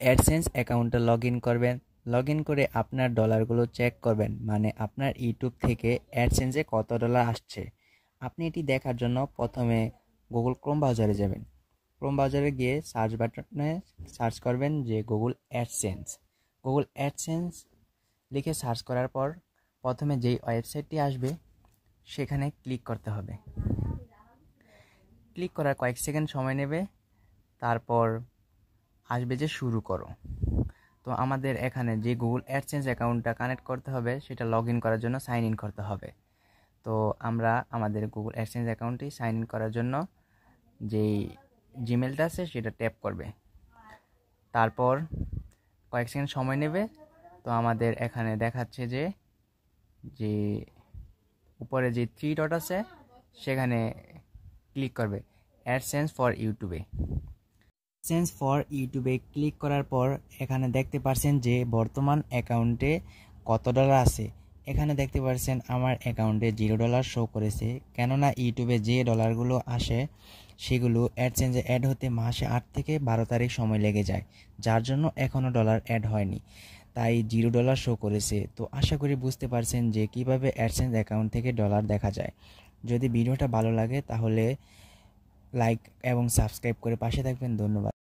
AdSense অ্যাকাউন্টে log in করবেন। Log in করে আপনার ডলারগুলো চেক করবেন, মানে আপনার ইউটিউব থেকে অ্যাডসেন্সে কত ডলার আসছে। আপনি এটি দেখার জন্য প্রথমে গুগল ক্রোম ব্রাউজারে যাবেন। ক্রোম ব্রাউজারে গিয়ে সার্চ বাটনে সার্চ করবেন যে গুগল অ্যাডসেন্স। গুগল অ্যাডসেন্স লিখে সার্চ করার পর প্রথমে যেই ওয়েবসাইটটি আসবে সেখানে ক্লিক করতে হবে। ক্লিক করার কয়েক সেকেন্ড সময় নেবে, তারপর আসবে যে শুরু করো। তো আমাদের এখানে যে গুগল অ্যাডসেন্স অ্যাকাউন্টটা কানেক্ট করতে হবে সেটা লগ ইন করার জন্য সাইন ইন করতে হবে। তো আমরা আমাদের গুগল অ্যাডসেন্স অ্যাকাউন্টটি সাইন ইন করার জন্য যেই জিমেলটা আছে সেটা ট্যাপ করবে, তারপর কয়েক সেকেন্ড সময় নেবে। তো আমাদের এখানে দেখাচ্ছে যে যে উপরে যে থ্রি ডট আছে সেখানে ক্লিক করবে অ্যাডসেন্স ফর ইউটিউবে। অ্যাডসেন্স ফর ইউটিউবে ক্লিক করার পর এখানে দেখতে পাচ্ছেন যে বর্তমান অ্যাকাউন্টে কত ডলার আছে। এখানে দেখতে পাচ্ছেন আমার অ্যাকাউন্টে $0 শো করেছে, কেননা ইউটিউবে যে ডলারগুলো আসে সেগুলো অ্যাডসেন্সে অ্যাড হতে মাসে 8 থেকে 12 তারিখ সময় লেগে যায়, যার জন্য এখনও ডলার অ্যাড হয়নি, তাই $0 শো করেছে। তো আশা করি বুঝতে পারছেন যে কিভাবে অ্যাডসেন্স অ্যাকাউন্ট থেকে ডলার দেখা যায়। যদি ভিডিওটা ভালো লাগে তাহলে লাইক এবং সাবস্ক্রাইব করে পাশে থাকবেন। ধন্যবাদ।